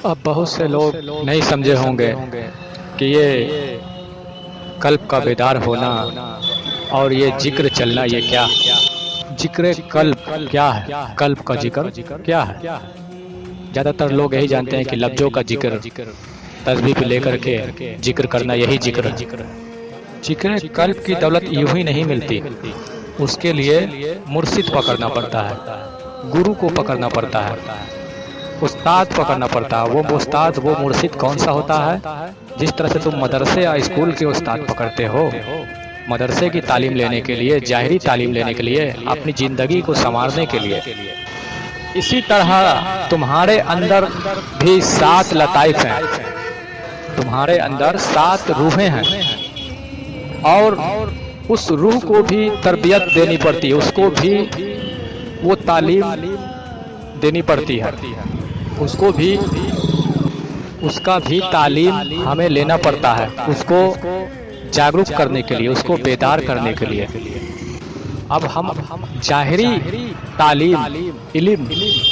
अब बहुत से लोग नहीं समझे होंगे कि ये कल्ब का बेदार होना और ये जिक्र चलना ये क्या जिक्र कल्ब क्या है, कल्ब का जिक्र क्या है। ज़्यादातर लोग यही जानते हैं कि लफ्ज़ों का जिक्र, तस्बीह पे लेकर के जिक्र करना यही जिक्र है। जिक्र कल्ब की दौलत यूं ही नहीं मिलती, उसके लिए मुर्शिद पकड़ना पड़ता है, गुरु को पकड़ना पड़ता है, उस्ताद पकड़ना पड़ता है। वो उस्ताद, वो मुर्शिद कौन सा होता है? जिस तरह से तुम मदरसे या स्कूल के उस्ताद पकड़ते हो, मदरसे की तालीम लेने के लिए, ज़ाहिरी तालीम लेने के लिए, अपनी ज़िंदगी को संवारने के लिए, इसी तरह तुम्हारे अंदर भी 7 लताइफ हैं, तुम्हारे अंदर 7 रूहें हैं और उस रूह को भी तरबियत देनी पड़ती है, उसको भी वो तालीम देनी पड़ती है, उसको भी, उसका भी तालीम हमें लेना पड़ता है, उसको जागरूक करने के लिए, उसको बेदार करने के लिए। अब हम ज़ाहिरी तालीम, इल्म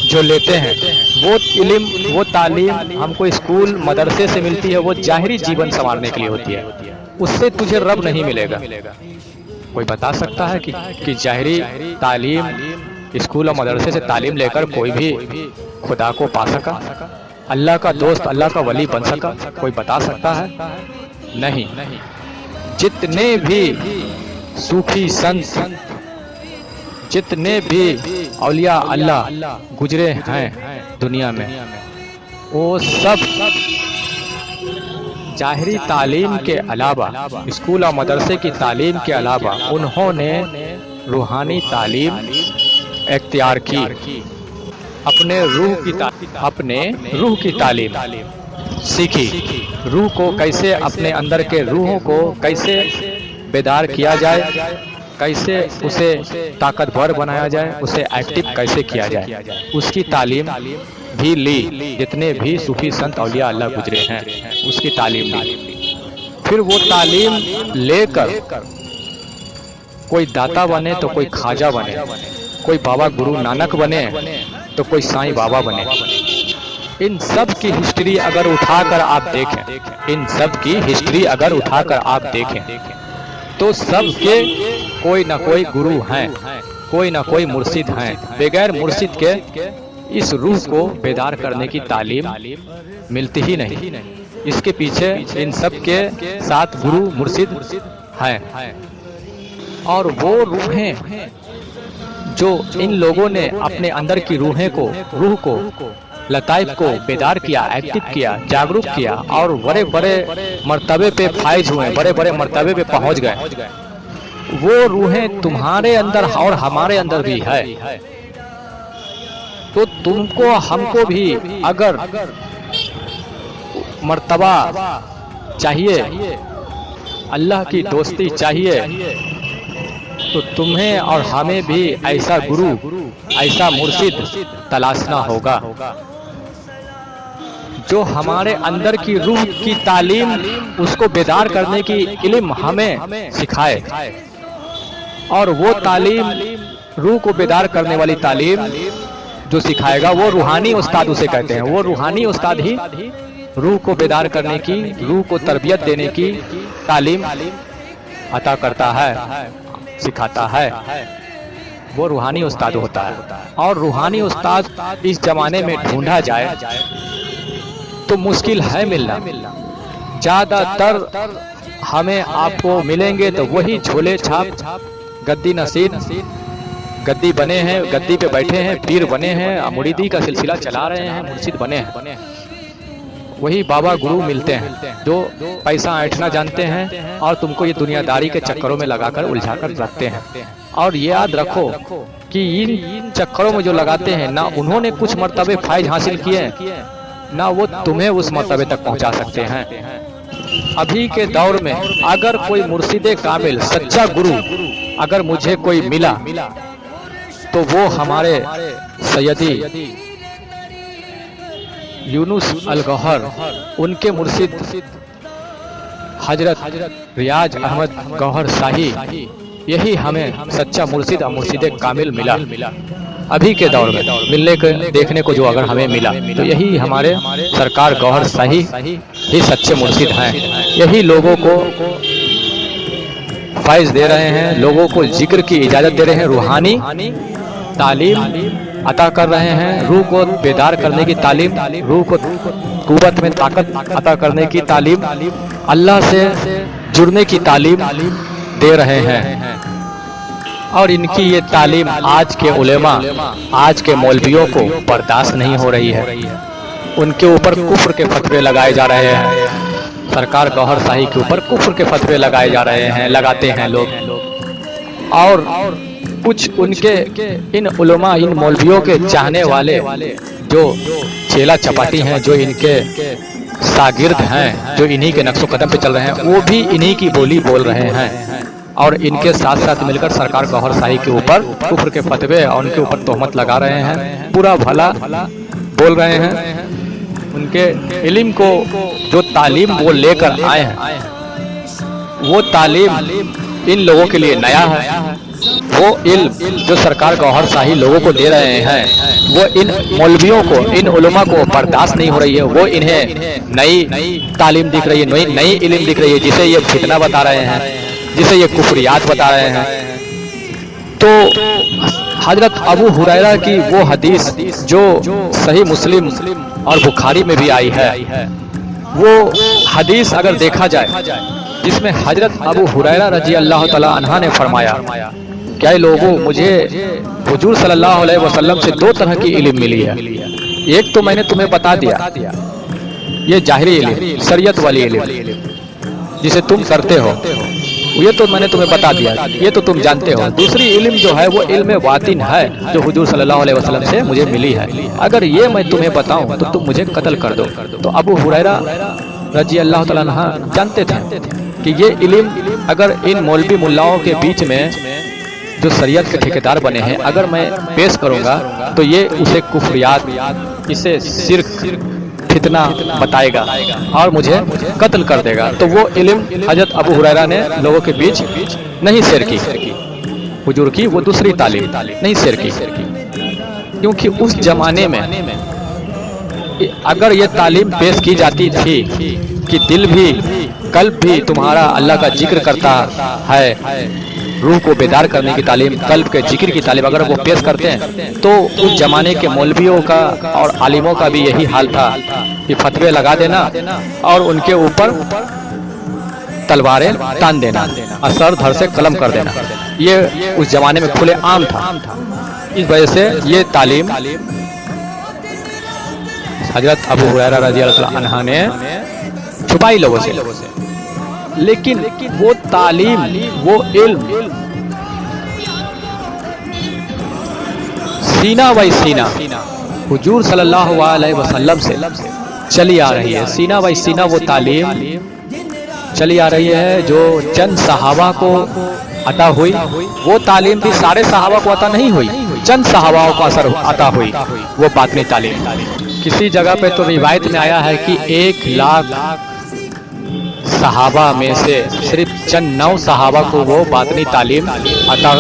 जो लेते हैं, वो इल्म, वो तालीम हमको स्कूल मदरसे से मिलती है, वो ज़ाहिरी जीवन संवारने के लिए होती है, उससे तुझे रब नहीं मिलेगा। कोई बता सकता है कि ज़ाहिरी तालीम स्कूल और मदरसे से तालीम लेकर कोई भी खुदा को पा सका, अल्लाह का दोस्त, अल्लाह का वली बन सका? कोई बता सकता है? नहीं। जितने भी सूफी संत, जितने भी औलिया अल्लाह गुजरे हैं दुनिया में, वो सब ज़ाहिरी तालीम के अलावा, स्कूल और मदरसे की तालीम के अलावा, उन्होंने रूहानी तालीम इख्तियार की, अपने रूह की तालीम सीखी। रूह को कैसे, अपने अंदर के रूहों को कैसे बेदार किया जाए, कैसे उसे ताकतवर बनाया जाए, उसे एक्टिव कैसे किया जाए, उसकी तालीम भी ली। जितने भी सूफी संत औलिया अल्लाह गुजरे हैं, उसकी तालीम ली। फिर वो तालीम लेकर कोई दाता बने तो कोई ख्वाजा बने, कोई बाबा गुरु नानक बने तो कोई साईं बाबा बने। इन सब की हिस्ट्री अगर उठाकर आप देखें, इन सब की हिस्ट्री अगर उठाकर आप देखें, तो सबके कोई ना कोई गुरु हैं, कोई ना कोई मुर्शिद हैं। बगैर मुर्शिद के इस रूह को बेदार करने की तालीम मिलती ही नहीं। इसके पीछे इन सब के 7 गुरु मुर्शिद हैं, और वो रूहें जो इन लोगों ने अपने अंदर की रूह को, लताइफ को बेदार किया, एक्टिव किया, जागरूक किया और बड़े बड़े मर्तबे पे फाइज हुए, बड़े बड़े मर्तबे पे पहुंच गए, वो रूहें तुम्हारे अंदर और हमारे अंदर भी है। तो तुमको, हमको भी अगर मर्तबा चाहिए, अल्लाह की दोस्ती चाहिए, तो तुम्हें और हमें भी ऐसा गुरु, ऐसा मुर्शिद तलाशना होगा जो हमारे अंदर की रूह की तालीम, उसको बेदार करने की इल्म हमें सिखाए। और वो तालीम, रूह को बेदार करने वाली तालीम जो सिखाएगा, वो रूहानी उस्ताद उसे कहते हैं। वो रूहानी उस्ताद ही रूह को बेदार करने की, रूह को तरबियत देने की तालीम अता करता है, सिखाता है। वो रूहानी उस्ताद होता है। और रूहानी उस्ताद इस जमाने में ढूंढा जाए तो मुश्किल है मिलना। ज़्यादातर हमें आपको मिलेंगे तो वही झोले छाप, गद्दी नसीब, गद्दी बने हैं, गद्दी पे बैठे हैं, पीर बने हैं, मुरीदी का सिलसिला चला रहे हैं, मुर्शिद बने हैं। वही बाबा गुरु मिलते हैं जो पैसा ऐंठना जानते हैं और तुमको ये दुनियादारी के चक्करों में लगाकर उलझाकर रखते हैं। और ये याद रखो कि इन चक्करों में जो लगाते हैं, ना उन्होंने कुछ मर्तबे फायज हासिल किए, ना वो तुम्हें उस मर्तबे तक पहुंचा सकते हैं। अभी के दौर में अगर कोई मुर्शिद कामिल, सच्चा गुरु अगर मुझे कोई मिला, तो वो हमारे सैयदी यूनुस अल गौहर, उनके मुर्शिद हजरत रियाज अहमद गौहर शाही, यही हमें सच्चा मुर्शिद और मुर्शिद कामिल मिला। अभी के दौर में मिलने के देखने को जो अगर हमें मिला तो यही हमारे सरकार गौहर शाही ही सच्चे मुर्शिद हैं। यही लोगों को फैज़ दे रहे हैं, लोगों को जिक्र की इजाज़त दे रहे हैं, रूहानी तालीम अता कर रहे हैं, रूह को बेदार करने की तालीम, रूह को कुव्वत में ताकत अता करने की तालीम, अल्लाह से जुड़ने की तालीम दे रहे हैं। और इनकी ये तालीम आज के उलेमा, आज के मौलवियों को बर्दाश्त नहीं हो रही है। उनके ऊपर कुफ्र के फतवे लगाए जा रहे हैं, सरकार गौहर शाही के ऊपर कुफ्र के फतवे लगाए जा रहे हैं, लगाते हैं लोग। और कुछ उनके इन उलेमा, इन मौलवियों के चाहने वाले जो चेला चपाटी हैं, जो इनके शागिर्द हैं, जो इन्हीं के नक्शो कदम पे चल रहे हैं, वो भी इन्हीं की बोली बोल रहे हैं और इनके साथ साथ मिलकर सरकार गौहर शाही के ऊपर कुफ्र के फतवे और उनके ऊपर तोहमत लगा रहे हैं, पूरा भला बोल रहे हैं। उनके इल्म को जो तालीम वो लेकर आए हैं, वो तालीम इन लोगों के लिए नया है। वो इल्म जो सरकार गौहर शाही लोगों को दे रहे हैं, वो इन मौलवियों को, इन उलमा को बर्दाश्त नहीं हो रही है। वो इन्हें नई तालीम दिख रही है, नई इल्म दिख रही है, जिसे ये फितना बता रहे हैं, जिसे ये कुफरियात बता रहे हैं। तो हजरत अबू हुरैरा की वो हदीस जो सही मुस्लिम और बुखारी में भी आई है, वो हदीस अगर देखा जाए जिसमें हजरत अबू हुरैरा रजी अल्लाह तआला अन्हा ने फरमाया, क्या लोगों, मुझे हुजूर सल्लल्लाहु अलैहि वसल्लम से दो तरह की इल्म मिली है। एक तो मैंने तुम्हें बता दिया, ये जाहिरी इल्म, शरीयत वाली इल्म जिसे तुम करते हो, ये तो मैंने तुम्हें बता दिया, ये तो तुम जानते हो। दूसरी इल्म जो है वो इल्म वातिन है, जो हुजूर सल्लल्लाहु अलैहि वसल्लम से मुझे मिली है। अगर ये मैं तुम्हें बताऊं तो तुम मुझे कत्ल कर दो। तो अबू हुरैरा रजी अल्लाह तआला अन्हु जानते थे कि ये इल्म अगर इन मौलवी मुल्लाओं के बीच में जो शरीयत के ठेकेदार बने हैं, अगर मैं पेश करूंगा तो ये उसे कुफरियात, इसे शिर्क, फितना बताएगा और मुझे कत्ल कर देगा। तो वो इल्म हजरत अबू हुरैरा ने लोगों के बीच नहीं शेयर की, हुजूर की वो दूसरी तालीम नहीं शेयर की, क्योंकि उस जमाने में अगर ये तालीम पेश की जाती थी कि दिल भी, कल्ब भी तुम्हारा अल्लाह का जिक्र करता है, रूह को बेदार करने की तालीम, कल्ब के जिक्र की तालीम अगर वो पेश करते हैं, तो उस जमाने के मौलवियों का और आलिमों का भी यही हाल था कि फतवे लगा देना और उनके ऊपर तलवारें तान देना, असर धर से कलम कर देना। ये उस जमाने में खुले आम था। इस वजह से ये तालीम हजरत अबू हुरैरा रज़ी अल्लाह अन्हा ने छुपाई लोगों से। लेकिन वो तालीम, वो इल्म सीना बाई सीना हुजूर सल्लल्लाहु अलैहि वसल्लम से चली आ रही है। सीना बाई सीना वो तालीम चली आ रही है जो चंद सहाबा को अता हुई। वो तालीम भी सारे सहाबा को अता नहीं हुई, चंद सहाबाओं को असर अता हुई वो बातनी तालीम। किसी जगह पे तो रिवायत में आया है कि 1 लाख सहाबा में से सिर्फ चंद 9 सहाबा को वो बातनी तालीम अता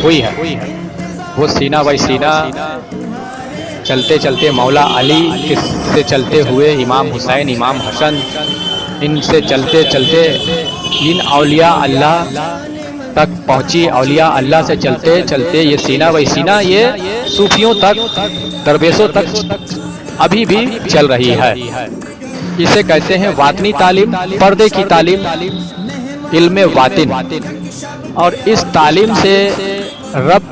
हुई है। वो सीना बाई सीना चलते चलते मौला अली से चलते हुए इमाम हुसैन, इमाम हसन, इनसे चलते चलते इन औलिया अल्लाह तक पहुंची। औलिया अल्लाह से चलते चलते ये सीना बाई सीना ये सूफियों तक, दरवेशों तक अभी भी चल रही है। इसे कहते हैं वातनी तालीम, पर्दे की तालीम, इल्मे वातिन। और इस तालीम से रब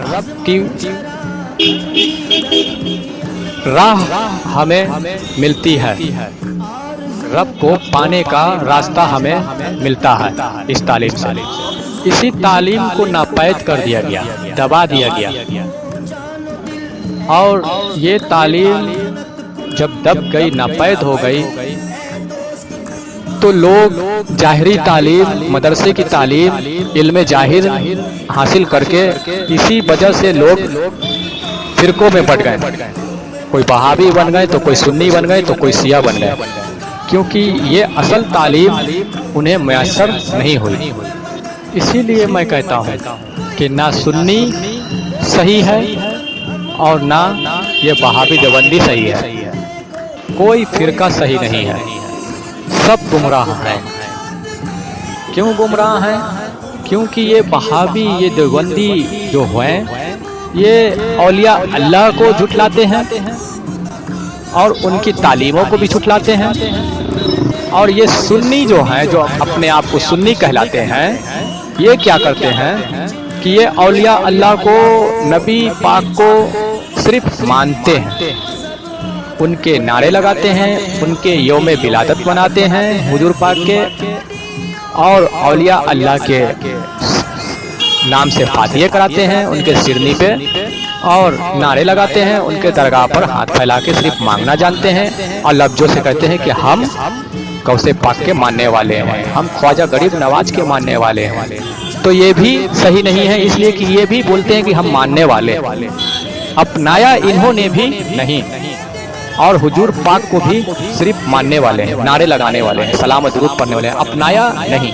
की राह हमें मिलती है, रब को पाने का रास्ता हमें मिलता है इस तालीम से। इसी तालीम को नापैद कर दिया गया, दबा दिया गया। और ये तालीम जब दब गई, नापैद हो गई, तो लोग जाहिरी तालीम, मदरसे की तालीम, इल्म जाहिर हासिल करके इसी वजह से लोग फिरकों में बट गए। कोई बहावी बन गए, तो कोई सुन्नी बन गए, तो कोई शिया बन गए, क्योंकि ये असल तालीम उन्हें मैसर नहीं हुई। इसीलिए मैं कहता हूँ कि ना सुन्नी सही है और ना ये वहाबी देवबंदी सही है। कोई फिरका सही नहीं है, सब गुमराह है। क्यों गुमराह है? क्योंकि ये वहाबी, ये देवबंदी जो है, ये औलिया अल्लाह को झुठलाते हैं और उनकी तालीमों को भी झुठलाते हैं। और ये सुन्नी जो हैं, जो अपने आप को सुन्नी कहलाते हैं, ये क्या करते हैं कि ये औलिया अल्लाह को, नबी पाक को सिर्फ मानते हैं, उनके नारे लगाते हैं, उनके यौम विलादत मनाते हैं हुजूर पाक के, और औलिया अल्लाह के नाम से फातिहे कराते हैं उनके सिरनी पे, और नारे लगाते हैं, उनके दरगाह पर हाथ फैला के सिर्फ मांगना जानते हैं और लफ्जों से कहते हैं कि हम गौसे पाक के मानने वाले हैं, हम ख्वाजा गरीब नवाज के मानने वाले हैं। तो ये भी सही नहीं है, इसलिए कि ये भी बोलते हैं कि हम मानने वाले, अपनाया इन्होंने भी नहीं, और हुजूर पाक को भी सिर्फ मानने वाले हैं, नारे लगाने वाले हैं, सलाम दुरूद पढ़ने वाले हैं, अपनाया नहीं।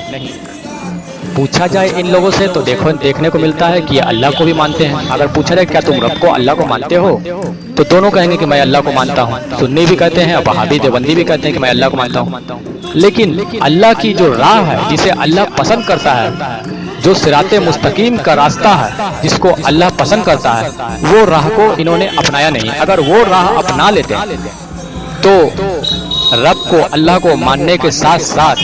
पूछा जाए इन लोगों से तो देखने को मिलता है कि ये अल्लाह को भी मानते हैं। अगर पूछा जाए क्या तुम रब को, अल्लाह को मानते हो, तो दोनों कहेंगे कि मैं अल्लाह को मानता हूँ। सुन्नी भी कहते हैं, वहाबी देवबंदी भी कहते हैं कि मैं अल्लाह को मानता हूँ। लेकिन अल्लाह की जो राह है, जिसे अल्लाह पसंद करता है, जो सिराते मुस्तकीम का रास्ता है, जिसको अल्लाह पसंद करता है, वो राह को इन्होंने अपनाया नहीं। अगर वो राह अपना लेते तो रब को, अल्लाह को मानने के साथ साथ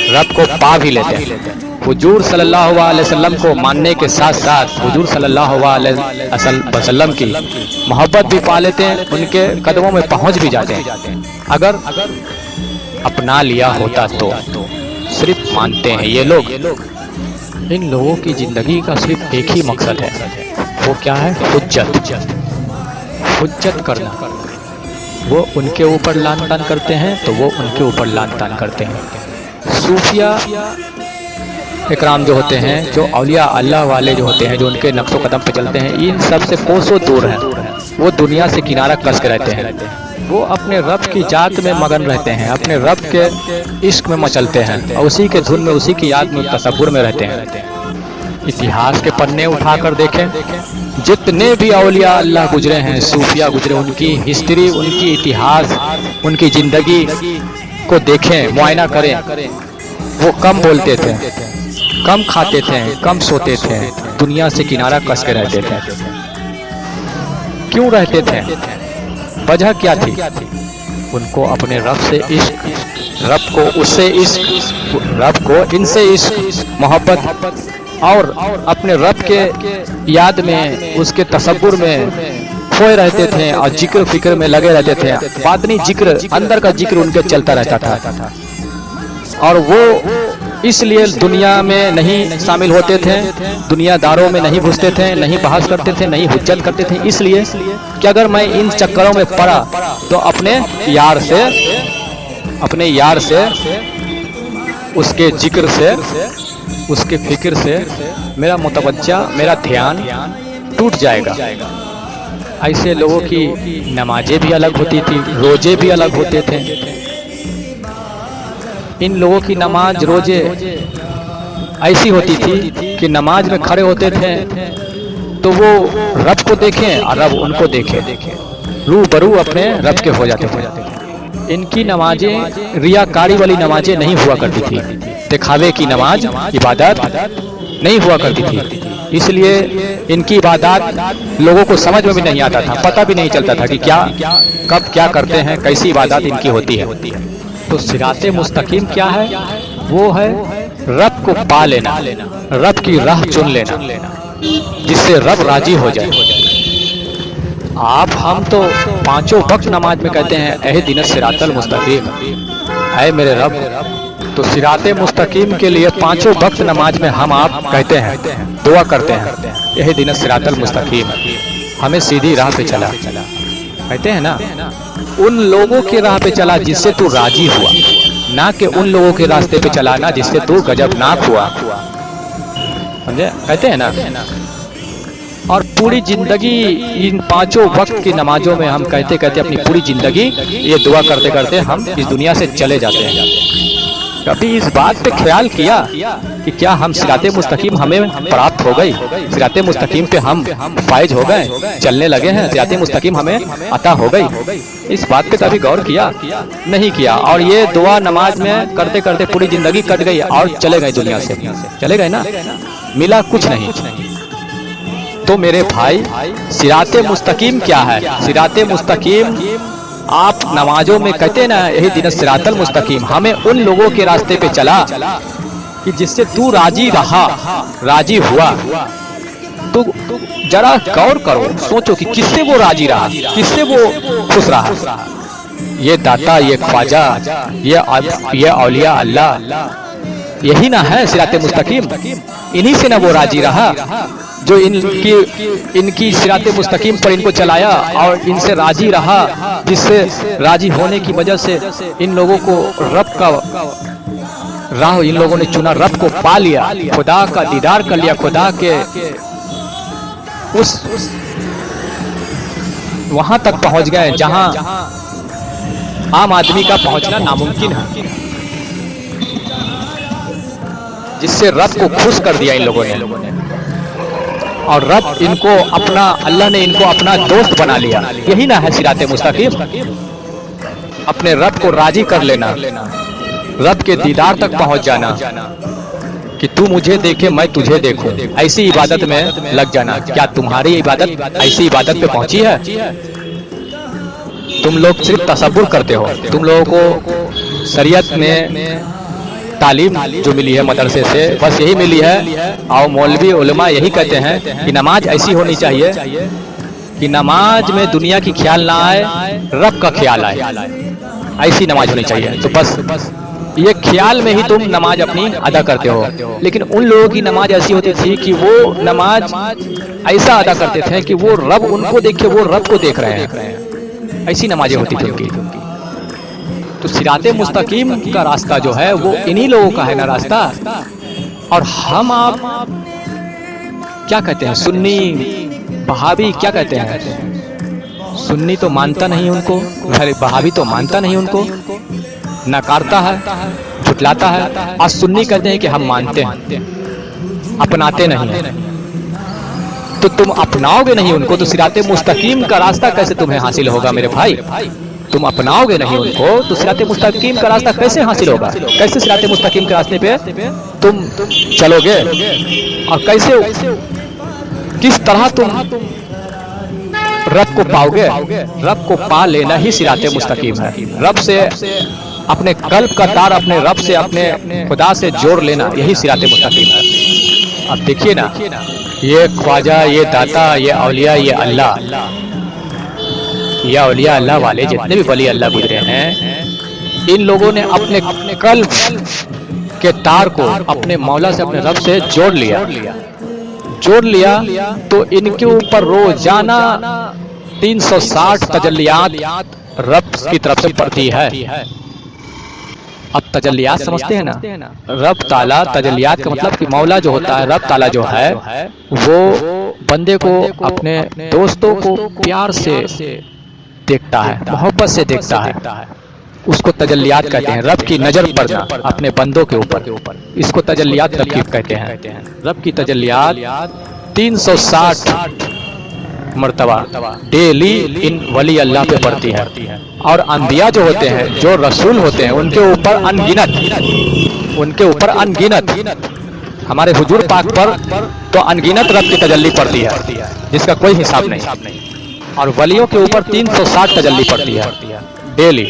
रब को पा भी लेते हैं। हुजूर सल्लल्लाहु अलैहि वसल्लम को मानने के साथ साथ हुजूर सल्लल्लाहु अलैहि वसल्लम की मोहब्बत भी पा लेते हैं, उनके कदमों में पहुंच भी जाते हैं। अगर अपना लिया होता तो सिर्फ मानते हैं ये लोग। इन लोगों की जिंदगी का सिर्फ एक ही मकसद है, वो क्या है? हुज्जत करना। वो उनके ऊपर लान तान करते हैं तो वो उनके ऊपर लान तान करते हैं। सूफिया इकराम जो होते हैं, जो औलिया अल्लाह वाले जो होते हैं, जो उनके नक्शो कदम पे चलते हैं, इन सब से कोसों दूर हैं। वो दुनिया से किनारा कस के रहते हैं, वो अपने रब की जात में मगन रहते हैं, अपने रब के इश्क में मचलते हैं, और उसी के धुन में, उसी की याद में, तसव्वुर में रहते हैं। इतिहास के पन्ने उठाकर देखें, जितने भी औलिया अल्लाह गुजरे हैं, सूफिया गुजरे, उनकी हिस्ट्री, उनकी इतिहास, उनकी जिंदगी को देखें, मुआयना करें। वो कम बोलते थे, कम खाते थे, कम सोते थे, दुनिया से किनारा कस के रहते थे। क्यों रहते थे? वजह क्या थी? उनको अपने रब से इश्क, रब को उससे इश्क, रब को इनसे इश्क, मोहब्बत, और अपने रब के याद में, उसके तसव्वुर में खोए रहते थे और जिक्र फिक्र में लगे रहते थे। बातनी जिक्र, अंदर का जिक्र उनके चलता रहता था, और वो इसलिए दुनिया में नहीं शामिल होते थे, दुनियादारों में नहीं घुसते थे, नहीं बहस करते थे, नहीं हुज्जत करते थे, इसलिए कि अगर मैं इन चक्करों में पड़ा तो अपने यार से उसके जिक्र से, उसके फिक्र से मेरा मुतवज्जा, मेरा ध्यान टूट जाएगा। ऐसे लोगों की नमाजें भी अलग होती थी, रोजे भी अलग होते थे। इन लोगों की नमाज, रोजे ऐसी होती थी कि नमाज में खड़े होते थे तो वो रब को देखें और रब उनको देखे, रूबरू अपने रब के हो जाते थे। इनकी नमाजें रियाकारी वाली नमाजें नहीं हुआ करती थी, दिखावे की नमाज, इबादत नहीं हुआ करती थी। इसलिए इनकी इबादत लोगों को समझ में भी नहीं आता था, पता भी नहीं चलता था कि क्या, कब क्या करते हैं, कैसी इबादत इनकी होती है। तो सिराते मुस्तकीम क्या है? वो है रब को पा लेना, रब की राह चुन लेना, जिससे रब राजी हो जाए। आप हम तो पांचों वक्त नमाज में कहते हैं एहदिना सिरातल मुस्तकीम, ऐ मेरे रब। तो सिराते मुस्तकीम के लिए पांचों वक्त नमाज में हम आप कहते हैं, दुआ करते हैं, एहदिना सिरातल मुस्तकीम, हमें सीधी राह पे चला, कहते हैं ना। उन लोगों की राह पे चला जिससे तू राजी हुआ, ना कि उन लोगों के रास्ते पे चला ना जिससे तू गजबनाक हुआ, समझे? कहते हैं ना। और पूरी जिंदगी इन पांचों वक्त की नमाजों में हम कहते कहते अपनी पूरी जिंदगी ये दुआ करते करते हम इस दुनिया से चले जाते हैं। कभी इस बात पे ख्याल किया कि क्या हम सिराते मुस्तकीम हमें प्राप्त हो गई, सिराते मुस्तकीम पे हम फायज हो गए, चलने लगे हैं, सिराते मुस्तकीम हमें अता हो गई? इस बात पे कभी गौर किया? नहीं किया। और ये दुआ नमाज में करते करते पूरी जिंदगी कट गई और चले गए, दुनिया से चले गए ना, मिला कुछ नहीं। तो मेरे भाई, सिराते मुस्तकीम क्या है? सिराते मुस्तकीम आप नमाजों में कहते ना, यही दिन सिरातल मुस्तकीम, हमें उन लोगों के रास्ते पे चला कि जिससे तू राजी रहा, राजी हुआ। तो जरा गौर करो, सोचो कि किससे वो राजी रहा, किससे वो खुश रहा। ये दाता, ये ख्वाजा, ये औलिया अल्लाह, यही ना है सिराते मुस्तकीम। इन्हीं से ना वो राजी रहा जो इनकी सिराते मुस्तकीम पर इनको चलाया और इनसे राजी रहा, जिससे राजी होने की वजह से इन लोगों को रब का राह इन लोगों ने चुना, रब को पा लिया, खुदा का दीदार कर लिया, खुदा के उस वहां तक पहुंच गए जहां आम आदमी का पहुंचना नामुमकिन है, जिससे रब को खुश कर दिया इन लोगों ने। और रब इनको अपना, अल्लाह ने इनको अपना दोस्त बना लिया। यही ना है सिराते मुस्तकीम, अपने रब को राजी कर लेना, रब के दीदार तक पहुंच जाना कि तू मुझे देखे मैं तुझे देखूं, ऐसी इबादत में लग जाना। क्या तुम्हारी इबादत ऐसी इबादत पे पहुंची है? तुम लोग सिर्फ तसव्वुर करते हो। तुम लोगों को शरीयत में तालीम जो मिली है मदरसे से, बस यही मिली है। और मौलवी उलमा यही कहते हैं कि नमाज ऐसी होनी चाहिए कि नमाज में दुनिया की ख्याल ना आए, रब का ख्याल आए, ऐसी नमाज होनी चाहिए। तो बस ये ख्याल में ही तुम नमाज अपनी अदा करते हो। लेकिन उन लोगों की नमाज ऐसी होती थी कि वो नमाज ऐसा अदा करते थे कि वो रब उनको देखे, वो रब को देख रहे हैं, ऐसी नमाजें होती थी उनकी। तो सिराते मुस्तकीम का रास्ता जो है वो इन्हीं लोगों का है ना रास्ता। और हम आप क्या कहते हैं, सुन्नी बहावी क्या कहते हैं? सुन्नी तो मानता नहीं उनको, बहावी तो मानता नहीं उनको, नकारता है, झुटलाता है। और सुन्नी कहते हैं कि हम मानते हैं, अपनाते नहीं हैं। तो तुम अपनाओगे नहीं उनको, तो सिराते मुस्तकीम का रास्ता कैसे तुम्हें हासिल होगा मेरे भाई? तुम अपनाओगे नहीं उनको तो सिराते मुस्तकीम का रास्ता कैसे हासिल होगा? कैसे सिराते मुस्तकीम के रास्ते पे तुम चलोगे? और कैसे, किस तरह तुम रब को पाओगे? रब को पा लेना ही सिराते मुस्तकीम है। रब से अपने कल्ब का तार अपने रब से, अपने खुदा से जोड़ लेना, यही सिराते मुस्तकीम है। अब देखिए ना, ये ख्वाजा, ये दाता, ये औलिया, ये अल्लाह, या औलिया अल्लाह वाले जितने भी वली अल्लाह गुजरे हैं, इन लोगों ने अपने कल्ब के तार को अपने मौला से, अपने रब से जोड़ लिया। तो इनके ऊपर रोजाना 360 तजल्लियात रब की तरफ से पड़ती है। अब तजल्लियात समझते हैं ना, रब ताला, तजल्लियात का मतलब कि मौला जो होता है, रब ताला जो है वो बंदे को, अपने दोस्तों को प्यार से देखता है, मोहब्बत से देखता है। उसको तजल्लियात कहते हैं। रब की नजर पड़ना अपने बंदों के ऊपर, इसको तजल्लियात रब की कहते हैं। रब की तजल्लियात 360 मर्तबा डेली इन वली अल्लाह पे पड़ती है। और अंबिया जो होते हैं, जो रसूल होते हैं, उनके ऊपर अनगिनत, हमारे हुजूर पाक पर तो अनगिनत रब की तजल्ली पड़ती है, जिसका कोई हिसाब नहीं। और वलियों के ऊपर 360 तजल्ली पड़ती है डेली।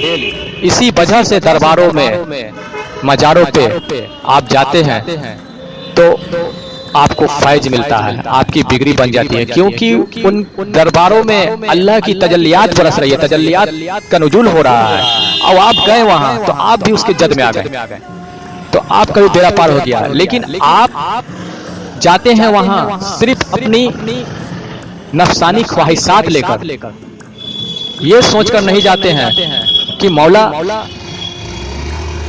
इसी वजह से दरबारों में, मजारों पे आप जाते हैं तो आपको फैज मिलता है, आपकी बिगड़ी बन जाती है, क्योंकि उन दरबारों में अल्लाह की तजल्लियात बरस रही है, तजल्लियात का नुज़ूल हो रहा है। और आप गए वहां तो आप भी उसके जद में आ गए, तो आपका भी बेड़ा पार हो गया। लेकिन आप जाते हैं वहां सिर्फ अपनी नफसानी ख्वाहिशात लेकर, ये सोचकर नहीं जाते हैं कि मौला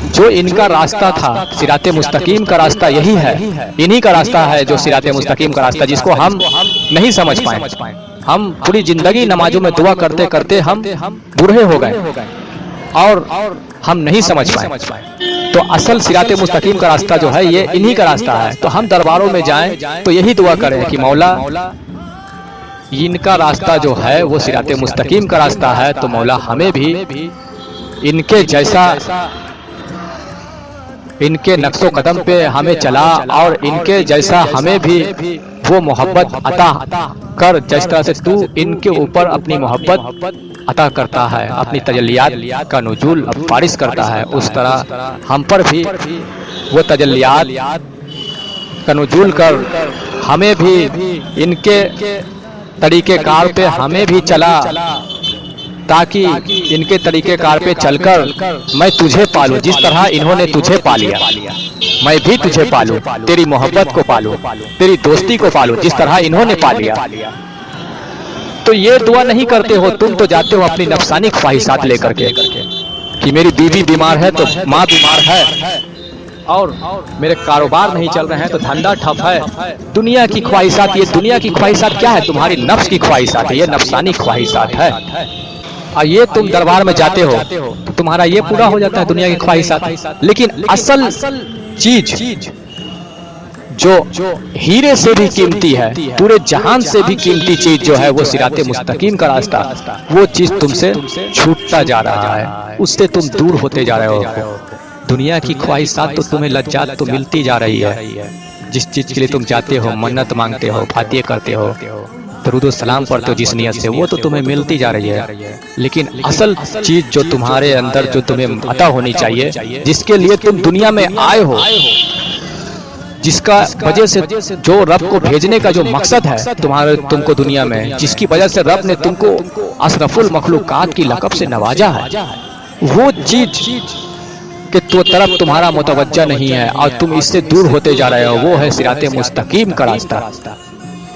जो इनका रास्ता था, सिराते मुस्तकीम का रास्ता यही है, इन्हीं का रास्ता है जो सिराते मुस्तकीम का रास्ता, जिसको हम नहीं समझ पाए। हम पूरी जिंदगी नमाजों में दुआ करते करते हम बूढ़े हो गए और हम नहीं समझ पाए। तो असल सिराते मुस्तकीम का रास्ता जो है ये इन्हीं का रास्ता है। तो हम दरबारों में जाएं तो यही दुआ करें कि मौला इनका रास्ता जो है वो सिराते मुस्तकीम का रास्ता है, तो मौला हमें भी इनके जैसा, इनके नक्शो कदम पे हमें चला और इनके जैसा हमें भी वो मोहब्बत अता कर, जिस तरह से तू इनके ऊपर अपनी मोहब्बत अता करता है, अपनी तजल्लियात का नुजूल बारिश करता है, उस तरह हम पर भी वो तजल्लियात का नुजूल कर हमें भी इनके तरीक़ेकार पे हमें भी चला, ताकि इनके तरीक़ेकार पे चलकर मैं तुझे पालूं जिस तरह इन्होंने तुझे पा लिया, मैं भी तुझे पालूं, तेरी मोहब्बत को पालूं, तेरी दोस्ती को पालूं जिस तरह इन्होंने पा लिया। तो ये दुआ नहीं करते हो तुम, तो जाते हो अपनी नफसानी ख्वाहिशात लेकर के कि मेरी बीवी बीमार है तो माँ बीमार है, और मेरे कारोबार नहीं चल रहे हैं तो धंधा ठप है। दुनिया की ख्वाहिशात, ये दुनिया की ख्वाहिशात क्या है? तुम्हारी नफ्स की ख्वाहिशात है, ये नफसानी ख्वाहिशात है। और ये तुम दरबार में जाते हो तो तुम्हारा ये पूरा हो जाता है दुनिया की ख्वाहिशात। लेकिन असल चीज जो हीरे से भी कीमती है, पूरे जहान से भी कीमती चीज जो है वो सिराते मुस्तकीम का रास्ता, वो चीज तुमसे छूटता जा रहा है, उससे तुम दूर होते जा रहे हो। दुनिया की ख्वाहिशात तो तुम्हें लज्जात तो मिलती जा रही है, जिस चीज के लिए तुम जाते हो, मन्नत मांगते हो, फातिये करते हो, दरूद सलाम पढ़ते हो जिस नियत से, वो तो तुम्हें मिलती जा रही है। लेकिन असल चीज जो तुम्हारे अंदर, जो तुम्हें अता होनी चाहिए, जिसके लिए तुम दुनिया में आए हो, जिसका वजह से जो रब को भेजने का जो मकसद है तुम्हारे, तुमको दुनिया में, जिसकी वजह से रब ने तुमको अशरफुल मखलूकात की लक़ब से नवाजा है, वो चीज कि तो तरफ तुम्हारा मुतवज्जा नहीं है और तुम इससे दूर होते जा रहे हो, वो है सिराते मुस्तकीम का रास्ता।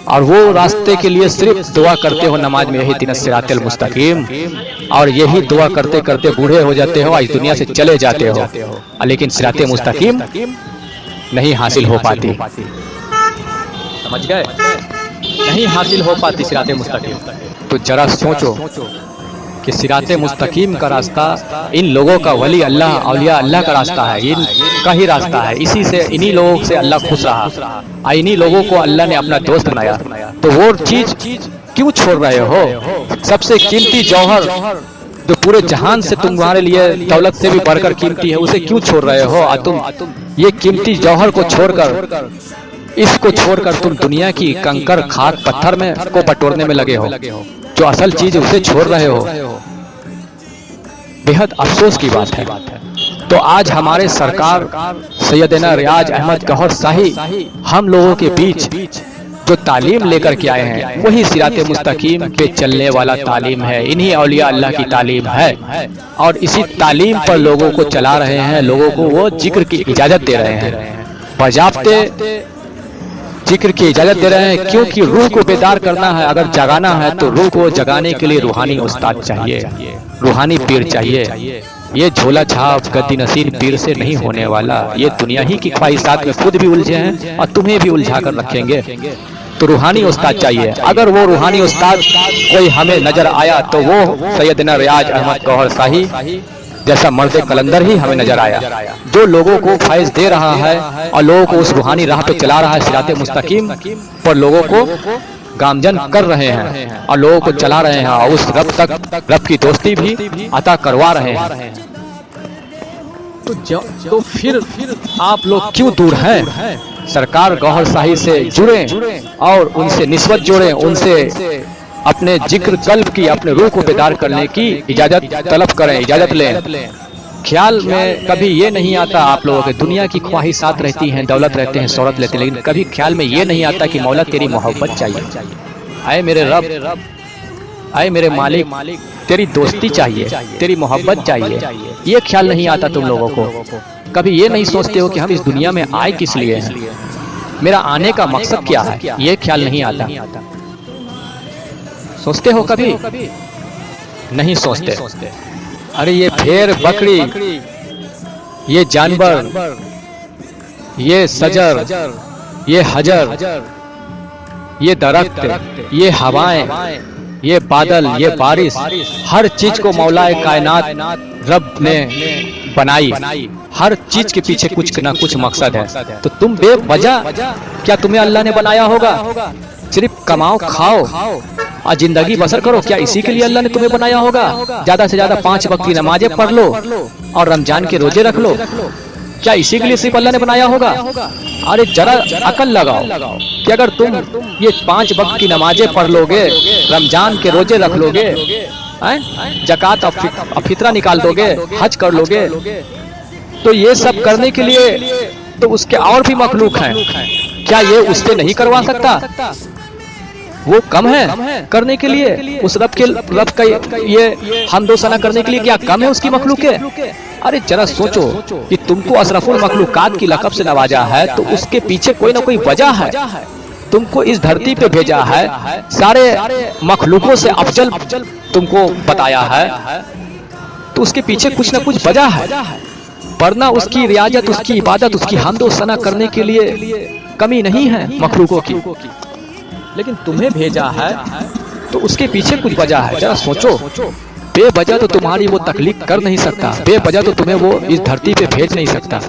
और वो रास्ते के लिए सिर्फ दुआ करते हो नमाज में, यही दिन सिरातल मुस्तकीम, और यही दुआ करते करते बूढ़े हो जाते हो, इस दुनिया से चले जाते हो, लेकिन सिराते मुस्तकीम नहीं हासिल हो पाती। समझ गए? नहीं हासिल हो पाती सिराते मुस्तकीम। तो जरा सोचो कि सिराते मुस्तकीम का रास्ता इन लोगों का, वली अल्लाह, औलिया अल्लाह का रास्ता है, इनका ही रास्ता है। इसी से, इन्हीं लोगों से अल्लाह खुश रहा, इन्हीं लोगों को अल्लाह ने अपना दोस्त बनाया। तो वो चीज क्यों छोड़ रहे हो? सबसे कीमती जौहर जो पूरे जहान से तुम्हारे लिए दौलत से भी बढ़कर कीमती है, उसे क्यों छोड़ रहे हो? और तुम ये कीमती जौहर को छोड़कर, इसको छोड़कर तुम दुनिया की कंकर खाक पत्थर में को बटोरने में लगे हो, जो असल चीज उसे छोड़ रहे हो। बेहद अफसोस की बात है। तो आज हमारे सरकार सैयदना रियाज अहमद गौहर शाही हम लोगों के बीच जो तालीम लेकर के आए हैं, वही सिराते मुस्तकीम पे चलने वाला तालीम है, इन्हीं औलिया अल्लाह की तालीम है, और इसी तालीम पर लोगों को चला रहे हैं, लोगों को वो जिक्र की इजाजत दे रहे हैं, बजाबते जिक्र की इजाजत दे रहे हैं। क्योंकि रूह को बेदार करना है, अगर जगाना है तो रूह को जगाने के लिए रूहानी उस्ताद चाहिए, रूहानी पीर चाहिए। ये झोला छाप गद्दी नसीर पीर से नहीं होने वाला। ये दुनिया ही की ख्वाहिशात में खुद भी उलझे हैं और तुम्हें भी उलझा कर रखेंगे। तो रूहानी उस्ताद चाहिए। अगर वो रूहानी उस्ताद कोई हमें नजर आया तो वो सैयदना रियाज अहमद गौहर शाही जैसा मर्द कलंदर ही हमें नजर आया, जो लोगों को फैज दे रहा है और लोगों को उस रूहानी राह पे चला रहा है, सिराते मुस्तकीम पर लोगों को गामजन कर रहे हैं और लोगों को चला रहे हैं, और उस रब तक रब की दोस्ती भी अता करवा रहे हैं। तो फिर आप लोग क्यों दूर हैं? सरकार गौहर शाही से जुड़ें और उनसे निस्बत जोड़ें, उनसे अपने जिक्र कल्ब की, अपने रूह को बेदार करने की इजाजत तलब करें, इजाजत लें। ख्याल में कभी ये नहीं आता आप लोगों के, दुनिया की ख्वाहिशात रहती हैं, दौलत रहते हैं, शोहरत लेते हैं, लेकिन कभी ख्याल में ये नहीं आता कि मौला तेरी मोहब्बत चाहिए, आए मेरे रब, आए मेरे मालिक, तेरी दोस्ती चाहिए, तेरी मोहब्बत चाहिए। ये ख्याल नहीं आता तुम लोगों को। कभी ये नहीं सोचते हो कि हम इस दुनिया में आए किस लिए हैं, मेरा आने का मकसद क्या है, ये ख्याल नहीं आता। सोचते हो कभी? नहीं सोचते। अरे ये भेड़ बकरी, ये जानवर, ये सजर, ये हजर, ये दरख्त, ये हवाएं, ये बादल, ये बारिश, हर चीज को मौलाए कायनात रब ने बनाई। हर चीज के पीछे कुछ ना कुछ मकसद है। तो तुम बेवजह क्या तुम्हें अल्लाह ने बनाया होगा? सिर्फ कमाओ खाओ और जिंदगी बसर करो, क्या इसी के लिए अल्लाह ने तुम्हें बनाया होगा? ज्यादा से ज्यादा 5 वक्त की नमाजें पढ़ लो और रमजान के रोजे रख लो, क्या इसी के लिए सिर्फ अल्लाह ने बनाया होगा? अरे जरा अकल लगाओ कि अगर तुम ये 5 वक्त की नमाजें पढ़ लोगे, रमजान के रोजे रख लोगे, ज़कात और फितरा निकाल दोगे, हज कर लोगे, तो ये सब करने के लिए तो उसके और भी मखलूक हैं, क्या ये उससे नहीं करवा सकता? वो कम है करने के लिए? उस रब का ये हमदो सना करने के लिए क्या कम है उसकी मखलूक है? अरे जरा सोचो कि तुमको अशरफुल मखलूकात की लक़ब से नवाजा है तो उसके पीछे कोई ना कोई वजह है। तुमको इस धरती पे भेजा है, सारे मखलूकों से अफजल तुमको बताया है, तो उसके पीछे कुछ ना कुछ वजह है। वरना उसकी रियाजत, उसकी इबादत, उसकी हमदो सना करने के लिए कमी नहीं है मखलूकों की, लेकिन तुम्हें भेजा है तो उसके पीछे कुछ वजह है। जरा सोचो, बेवजह तो तुम्हारी वो तकलीफ कर नहीं सकता, बेवजह तो तुम्हें वो इस धरती पे भेज नहीं सकता,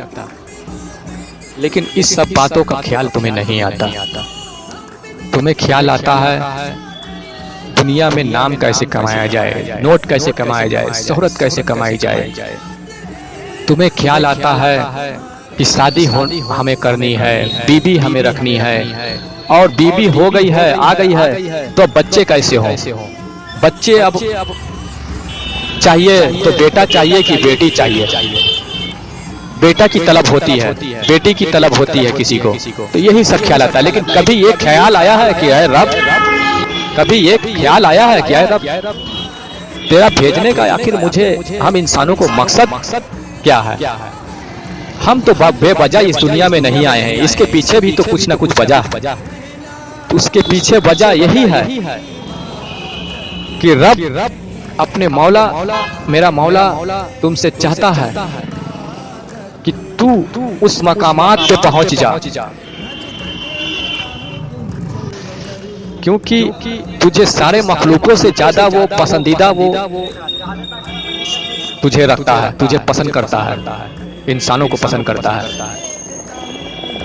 लेकिन इस सब बातों का ख्याल तुम्हें नहीं आता। तुम्हें ख्याल आता है दुनिया में नाम कैसे कमाया जाए, नोट कैसे कमाया जाए, शोहरत कैसे कमाई जाए। तुम्हें ख्याल आता है कि शादी हमें करनी है, बीबी हमें रखनी है, और बीबी हो गई है, आ गई है, तो बच्चे कैसे हों? बच्चे अब चाहिए तो बेटा चाहिए कि बेटी चाहिए? बेटा की तलब होती है, बेटी की तलब होती है किसी को, तो यही सब ख्याल आता है। लेकिन कभी ये ख्याल आया है कि है रब, कभी ये ख्याल आया है कि है रब तेरा भेजने का आखिर मुझे, हम इंसानों को मकसद क्या है? हम तो बेवजह इस दुनिया में नहीं आए हैं, इसके पीछे भी तो कुछ ना कुछ वजह है। तो उसके पीछे वजह यही है कि रब अपने मौला, मेरा मौला तुमसे चाहता है कि तू उस मकामात पे पहुंच जा, क्योंकि तुझे सारे मखलूकों से ज्यादा वो पसंदीदा वो तुझे रखता है, तुझे पसंद करता है, इंसानों को पसंद करता है।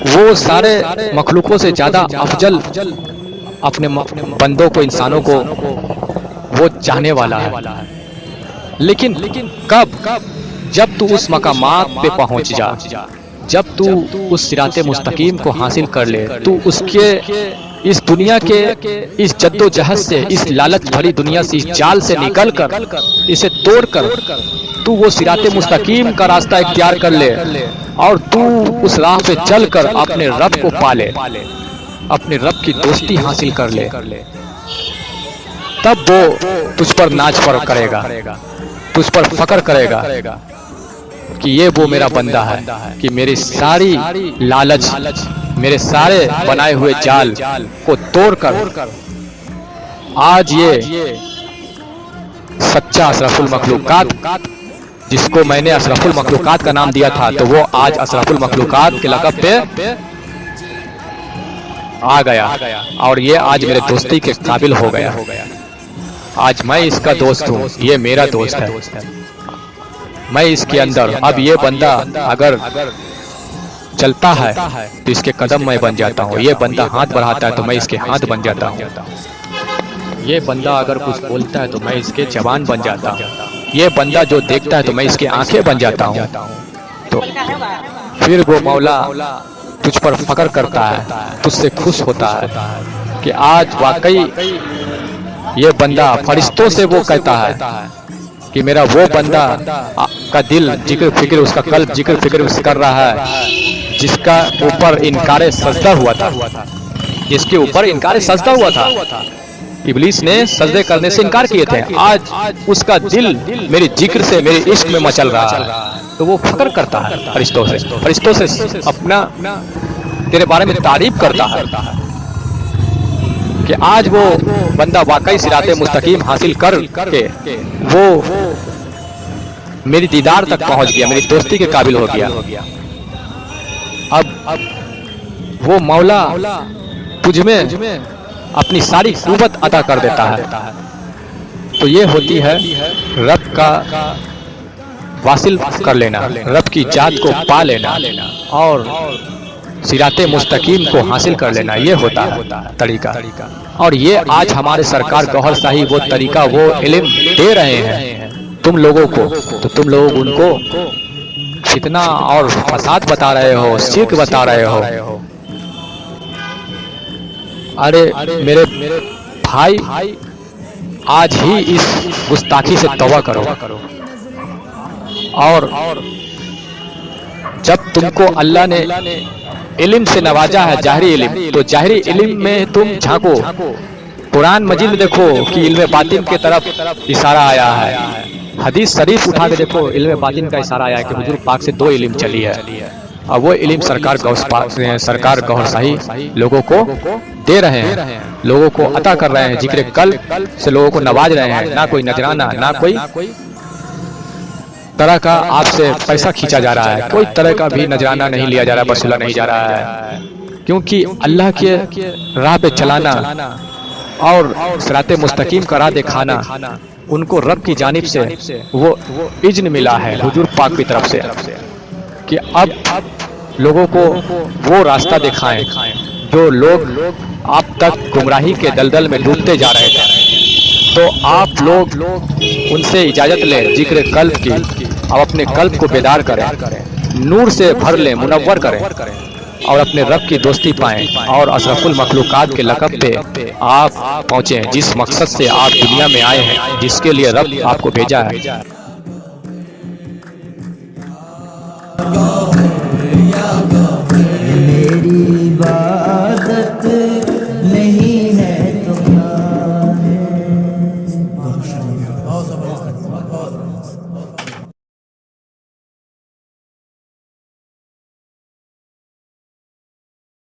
वो सारे मखलूकों से ज्यादा अफजल अपने बंदों को, इंसानों को वो चाहने वाला है। लेकिन कब? जब तू उस मकामात पे पहुंच जा, जब तू उस सिराते मुस्तकीम को हासिल कर ले, तू उसके इस दुनिया के इस जद्दोजहद से, इस लालच भरी दुनिया से, इस जाल से निकल कर, इसे तोड़ कर तू वो सिराते मुस्तकीम का रास्ता इख्तियार कर ले और तू उस राह पे चल कर अपने रब को पाले, अपने रब की दोस्ती हासिल कर ले, तब वो तुझ पर नाच पर करेगा, तुझ पर फकर करेगा कि ये वो मेरा बंदा है कि मेरी सारी लालच, मेरे सारे बनाए हुए जाल को तोड़कर आज ये सच्चा अशरफुल मखलूकात, जिसको मैंने अशरफुल मखलूकात का नाम दिया था, तो वो आज अशरफुल मखलूकात के लक़ब पे आ गया और ये आज मेरे दोस्ती के काबिल हो गया। आज मैं इसका दोस्त हूँ, ये मेरा दोस्त है। मैं इसके अंदर, अब ये बंदा अगर चलता है तो इसके कदम मैं बन जाता हूँ, ये बंदा हाथ बढ़ाता है तो मैं इसके हाथ बन जाता हूँ, ये बंदा अगर कुछ बोलता है तो मैं इसके जबान बन जाता हूँ, ये बंदा जो देखता है तो मैं इसके आंखें बन जाता हूँ। तो फिर वो मौला तुझ पर फकर करता है, तुझसे खुश होता है कि आज वाकई ये बंदा, फरिश्तों से वो कहता है कि मेरा वो बंदा का दिल जिक्र फिक्र, उसका कल्ब जिक्र फिक्र कर रहा है, जिसका ऊपर इनकारे सजदा हुआ था, जिसके ऊपर इनकारे सजदा हुआ था। इब्लीस ने सजदे करने से इनकार किए थे, आज उसका दिल मेरे जिक्र से, मेरे इश्क में मचल रहा है, तो वो फकर करता है फरिश्तों से अपना तेरे बारे में तारीफ करता है कि आज वो बंदा वाकई सिराते मुस्तकीम हासिल करके वो मेरी दीदार तक पहुंच गया, मेरी दोस्ती के काबिल हो गया। अब वो मौला तुझ में अपनी सारी कुव्वत अता कर देता है, तो ये होती है रब का वासिल कर लेना, रब की जात को पा लेना और सिराते मुस्तकीम को हासिल कर लेना, ये होता है तरीका। और ये आज हमारे सरकार गौहर शाही वो तरीका, वो इल्म दे रहे हैं तुम लोगों को, तो तुम लोग उनको फितना और फसाद बता रहे हो, शिर्क बता रहे हो। अरे मेरे भाई, आज ही इस गुस्ताखी से तौबा करो। और जब तुमको अल्लाह ने इल्म से नवाजा है, जाहरी इल्म, तो जाहरी इल्म में तुम झांको। कुरान मजीद में देखो कि इल्म बातिन के तरफ इशारा आया है। हदीस शरीफ उठा के देखो, इल्म बातिन का इशारा आया है कि हुजूर पाक से 2 इल्म चली है, और वो इल्म सरकार गौहर शाही लोगों को दे रहे हैं, लोगों को अता कर रहे हैं। जिक्र कल्ब से लोगों को नवाज रहे हैं। ना कोई नजराना, ना कोई तरह का आपसे पैसा खींचा जा रहा है, कोई तरह का भी नजराना नहीं लिया जा रहा, वसूला नहीं जा रहा है। क्योंकि अल्लाह के राह पे चलाना और सिराते मुस्तकीम का राह दिखाना, उनको रब की जानिब से वो इज्न मिला है हुजूर पाक की तरफ से कि अब लोगों को वो रास्ता दिखाएं जो लोग आप तक गुमराही के दलदल में डूबते जा रहे थे। तो आप लोग उनसे इजाजत लें जिक्र कल्ब की, अब अपने कल्ब को बेदार करें, नूर से भर लें, मुनव्वर करें और अपने रब की दोस्ती पाएं और अशरफुल मखलूकात के लक़ब पे आप पहुँचें, जिस मकसद से आप दुनिया में आए हैं, जिसके लिए रब आपको भेजा है। मेरी इबादत